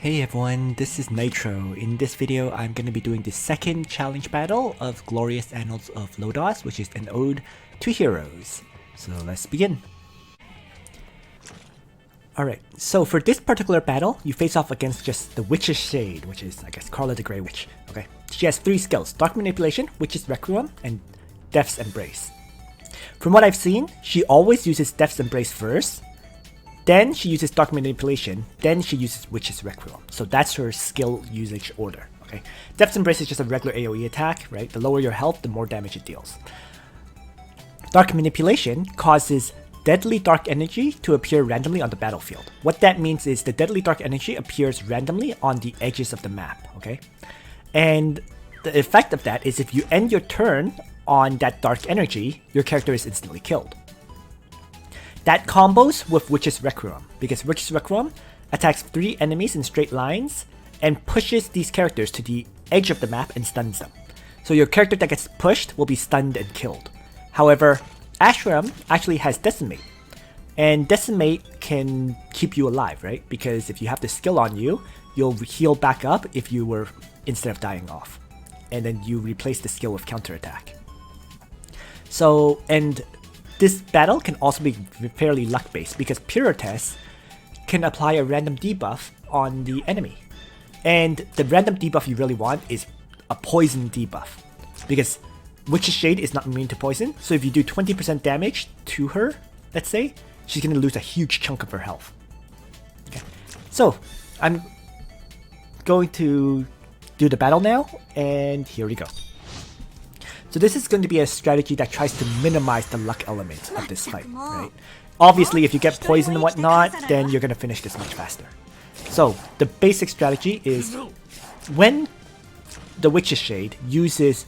Hey everyone, this is Nitro. In this video, I'm going to be doing the second challenge battle of Glorious Annals of Lodoss, which is an ode to heroes. So let's begin. Alright, so for this particular battle, you face off against just the Witch's Shade, which is, I guess, Karla the Grey Witch. Okay, she has 3 skills: Dark Manipulation, Witch's Requiem, and Death's Embrace. From what I've seen, she always uses Death's Embrace first, then she uses Dark Manipulation, then she uses Witch's Requiem. So that's her skill usage order, okay? Death's Embrace is just a regular AoE attack, right? The lower your health, the more damage it deals. Dark Manipulation causes deadly dark energy to appear randomly on the battlefield. What that means is the deadly dark energy appears randomly on the edges of the map, okay? And the effect of that is if you end your turn on that dark energy, your character is instantly killed. That combos with Witch's Requiem, because Witch's Requiem attacks 3 enemies in straight lines and pushes these characters to the edge of the map and stuns them. So your character that gets pushed will be stunned and killed. However, Ashram actually has Decimate, and Decimate can keep you alive, right? Because if you have the skill on you, you'll heal back up if you were, instead of dying off. And then you replace the skill with counterattack. So, and this battle can also be fairly luck-based because Pirotess can apply a random debuff on the enemy. And the random debuff you really want is a poison debuff, because Witch's Shade is not immune to poison, so if you do 20% damage to her, let's say, she's going to lose a huge chunk of her health. Okay. So, I'm going to do the battle now, and here we go. So this is going to be a strategy that tries to minimize the luck element of this fight, right? Obviously, if you get poison and whatnot, then you're going to finish this much faster. So the basic strategy is when the Witch's Shade uses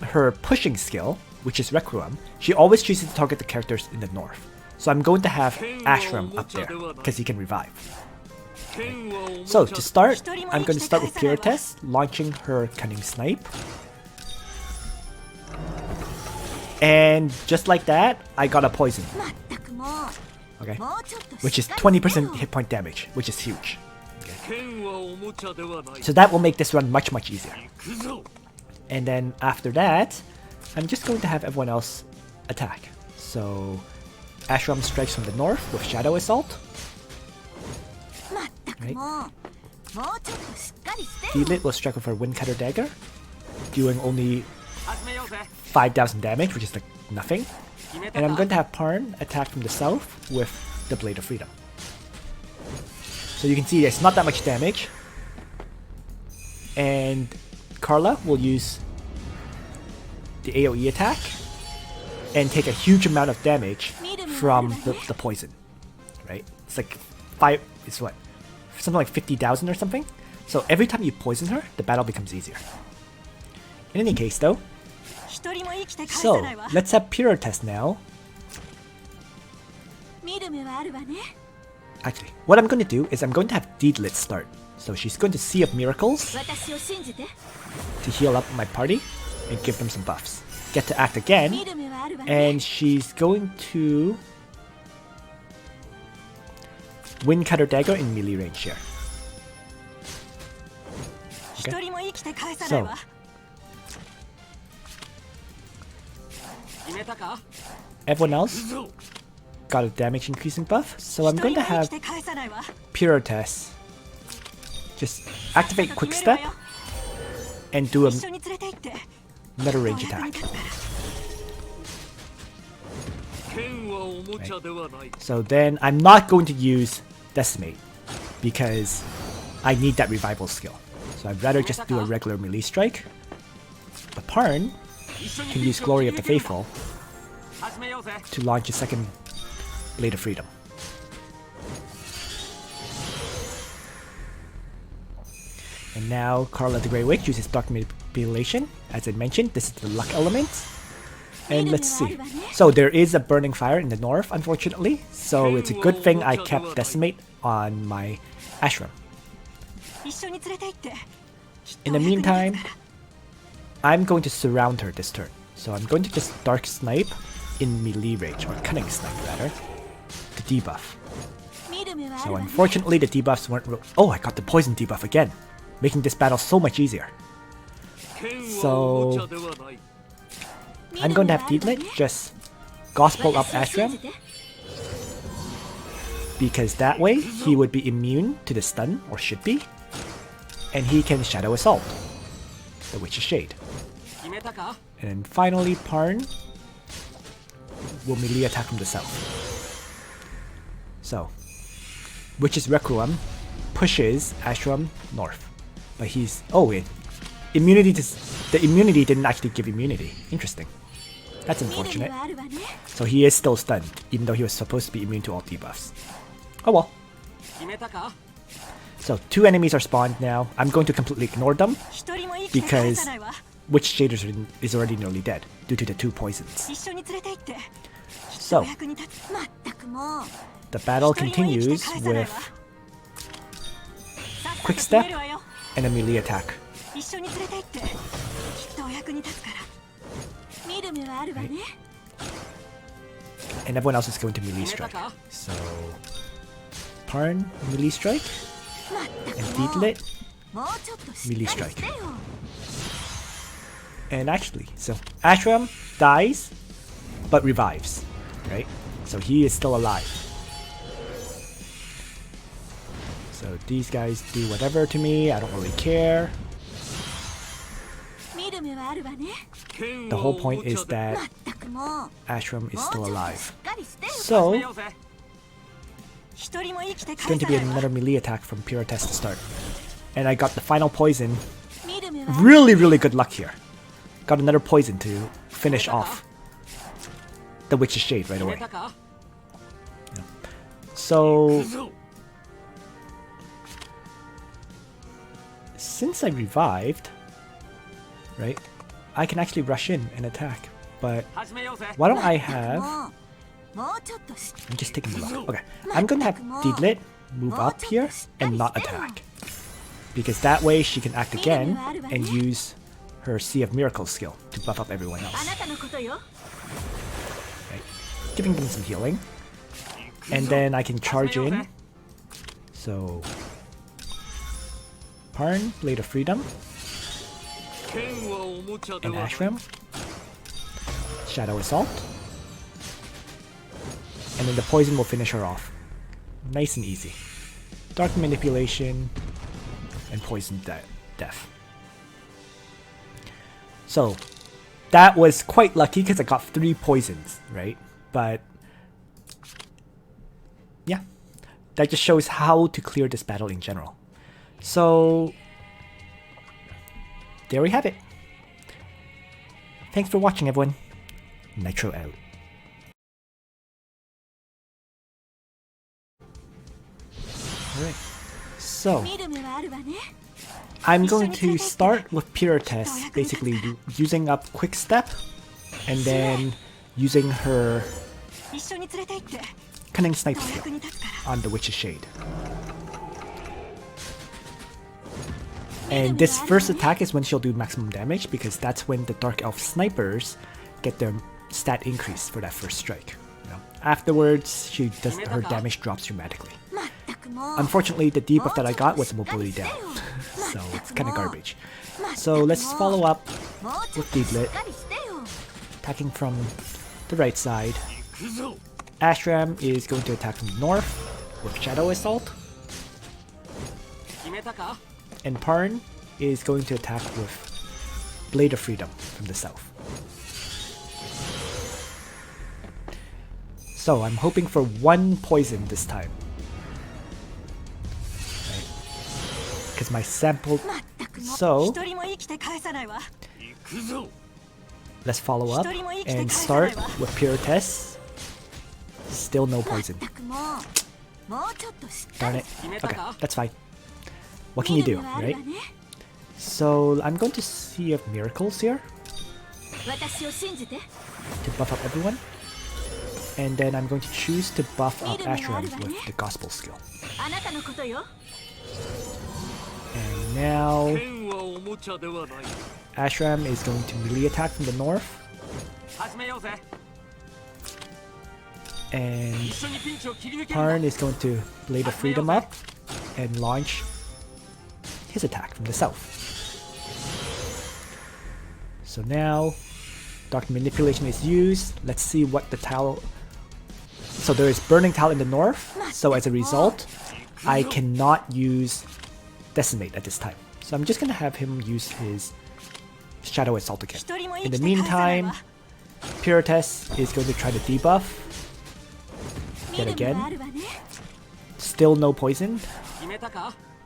her pushing skill, which is Requiem, she always chooses to target the characters in the north. So I'm going to have Ashram up there, because he can revive. So to start, I'm going to start with Pirotess, launching her Cunning Snipe. And just like that, I got a poison. Okay, which is 20% hit point damage, which is huge. Okay. So that will make this run much easier. And then after that, I'm just going to have everyone else attack. So Ashram strikes from the north with Shadow Assault. Right. Delit will strike with her Windcutter Dagger, doing only 5,000 damage, which is like nothing. And I'm going to have Parn attack from the south with the Blade of Freedom. So you can see it's not that much damage. And Karla will use the AoE attack and take a huge amount of damage from the poison. Right? It's like something like 50,000 or something. So every time you poison her, the battle becomes easier. In any case though, so let's have Pirotess now. Actually, what I'm going to do is I'm going to have Deedlit start. So she's going to Sea of Miracles to heal up my party and give them some buffs. Get to act again, and she's going to Windcutter Dagger in melee range here. Okay. So everyone else got a damage increasing buff, so I'm going to have Pirotess just activate Quick Step and do a meta range attack. Right. So then I'm not going to use Decimate because I need that revival skill. So I'd rather just do a regular melee strike. But Parn can use Glory of the Faithful to launch a second Blade of Freedom. And now Karla the Grey Witch uses Dark Manipulation. As I mentioned, this is the luck element. And let's see. So there is a Burning Fire in the north, unfortunately. So it's a good thing I kept Decimate on my Ashram. In the meantime, I'm going to surround her this turn. So I'm going to just Dark Snipe in melee range, or Cunning Snipe rather, to debuff. So unfortunately the debuffs weren't oh, I got the poison debuff again, making this battle so much easier. So I'm going to have Deedlit just Gospel up Ashram, because that way he would be immune to the stun, or should be, and he can Shadow Assault the Witch's Shade. And then finally Parn will melee attack from the south. So Witch's Requiem pushes Ashram north, but he's wait, immunity the immunity didn't actually give immunity. Interesting. That's unfortunate. So he is still stunned, even though he was supposed to be immune to all debuffs. Oh well. So 2 enemies are spawned now. I'm going to completely ignore them because Witch Shade is already nearly dead due to the 2 poisons. So the battle continues with Quick Step and a melee attack. Right. And everyone else is going to melee strike. So Parn melee strike and Deedlit melee strike. And actually, so Ashram dies but revives, right? So he is still alive. So these guys do whatever to me, I don't really care. The whole point is that Ashram is still alive. So it's going to be another melee attack from Pirotess to start. And I got the final poison. Really good luck here. Got another poison to finish off the Witch's Shade right away. Yeah. So since I revived, right, I can actually rush in and attack. But why don't I have... I'm just taking a look. Okay, I'm gonna have Deedlit move up here and not attack, because that way she can act again and use her Sea of Miracles skill to buff up everyone else. Right. Giving them some healing. And then I can charge in. So Parn, Blade of Freedom, and Ashram, Shadow Assault, and then the poison will finish her off. Nice and easy. Dark Manipulation and Poison Death. So that was quite lucky because I got 3 poisons, right? But yeah, that just shows how to clear this battle in general. So there we have it. Thanks for watching, everyone. Nitro out. Alright, so I'm going to start with Pirotess, basically using up Quick Step and then using her Cunning Snipe skill on the Witch's Shade. And this first attack is when she'll do maximum damage, because that's when the Dark Elf snipers get their stat increase for that first strike. You know? Afterwards, her damage drops dramatically. Unfortunately, the debuff that I got was mobility down, so it's kind of garbage. So let's follow up with Deedlit, attacking from the right side. Ashram is going to attack from the north with Shadow Assault, and Parn is going to attack with Blade of Freedom from the south. So I'm hoping for 1 poison this time, because my sample. So let's follow up and start with Pirotess. Still no poison. Darn it. Okay, that's fine. What can you do, right? So I'm going to Sea of Miracles here to buff up everyone. And then I'm going to choose to buff up Ashram with the Gospel skill. And now Ashram is going to melee attack from the north. And Parn is going to Blade of Freedom up and launch his attack from the south. So now Dark Manipulation is used. Let's see what the Towel... So there is Burning Towel in the north, so as a result, I cannot use Decimate at this time. So I'm just gonna have him use his Shadow Assault again. In the meantime, Pirotess is going to try to debuff. Yet again. Still no poison.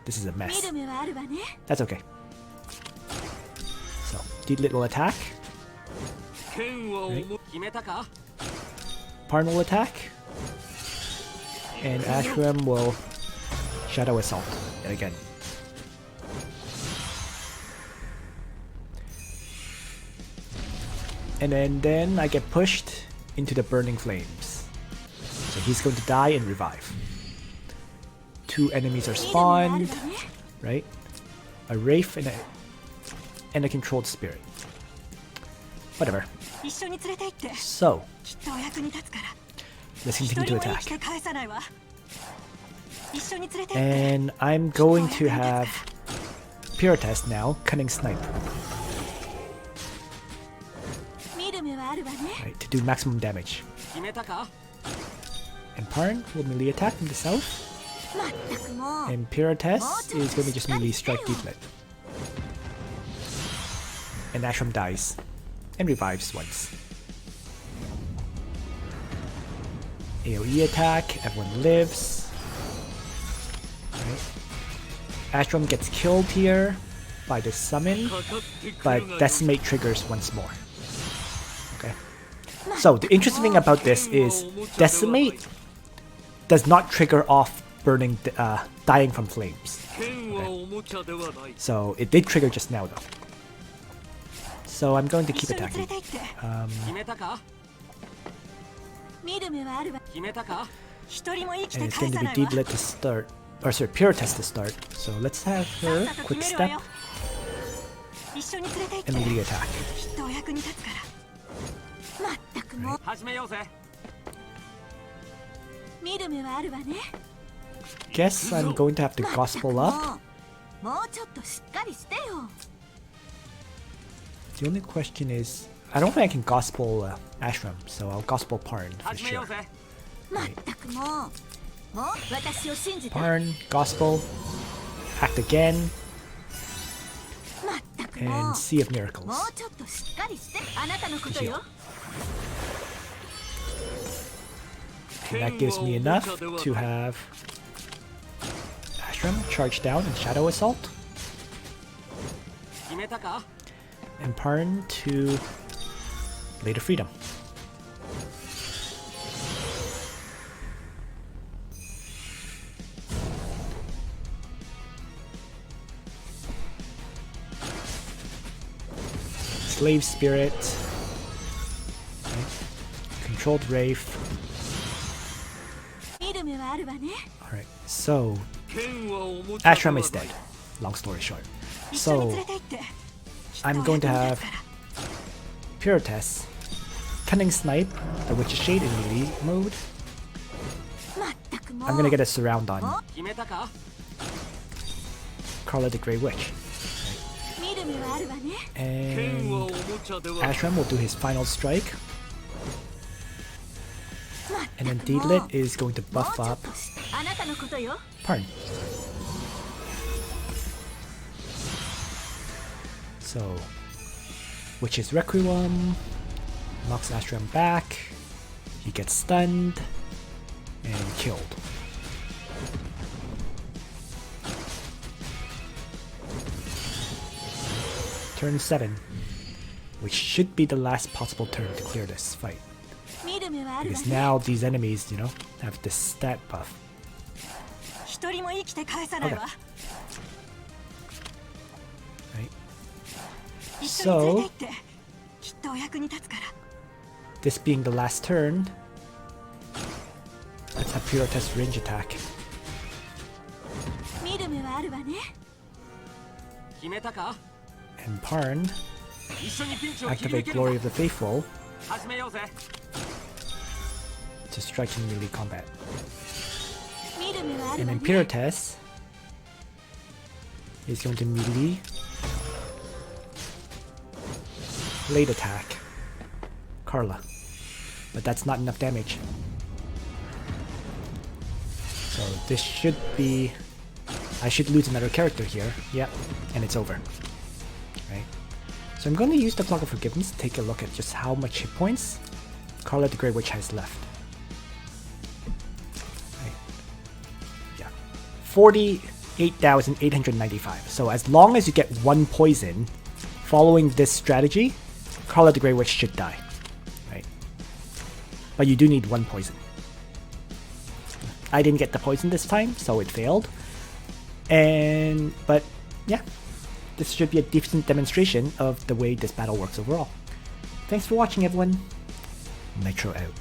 This is a mess. That's okay. So, Deedlit will attack. Right. Parn will attack. And Ashram will Shadow Assault yet again. And then I get pushed into the Burning Flames. So he's going to die and revive. 2 enemies are spawned, right? A Wraith and a Controlled Spirit. Whatever. So, let's continue to attack. And I'm going to have Pirotess now, Cunning Snipe. Right, to do maximum damage. And Parn will melee attack from the south. And Pirotess is going to just melee strike Deeplet. And Ashram dies. And revives once. AoE attack, everyone lives. Right. Ashram gets killed here by the summon, but Decimate triggers once more. Okay. So the interesting thing about this is Decimate does not trigger off burning, dying from flames. Okay. So it did trigger just now though. So I'm going to keep attacking. And it's going to be Deedlit to start, or sorry, Pirotess to start. So let's have her quick step and melee attack. Right. Guess I'm going to have to Gospel up. The only question is, I don't think I can Gospel Ashram, so I'll Gospel Parn for sure. Right. Parn, Gospel, act again, and Sea of Miracles. Heal. And that gives me enough to have Ashram charge down and Shadow Assault. And Parn to Blade of Freedom. Slave Spirit. Okay. Controlled Wraith. Alright, so Ashram is dead. Long story short. So I'm going to have Pirotess, Cunning Snipe, the Witch's Shade in melee mode. I'm gonna get a surround on Karla the Grey Witch. And Ashram will do his final strike. And then Deedlit is going to buff up Parn. So, Witch's Requiem knocks Ashram back, he gets stunned, and killed. Turn 7, which should be the last possible turn to clear this fight. Because now these enemies, you know, have this stat buff. Okay. Right. So, this being the last turn, let's have Pirotess range attack. And Parn, activate Glory of the Faithful. to striking melee combat. And then Pirotess is going to melee late attack Karla, but that's not enough damage. So this should be, I should lose another character here. Yep, and it's over. Right. So I'm going to use the Clock of Forgiveness to take a look at just how much hit points Karla the Grey Witch has left. Right. Yeah, 48,895. So as long as you get one poison following this strategy, Karla the Grey Witch should die. Right. But you do need one poison. I didn't get the poison this time, so it failed. But yeah, this should be a decent demonstration of the way this battle works overall. Thanks for watching, everyone. Nitro out.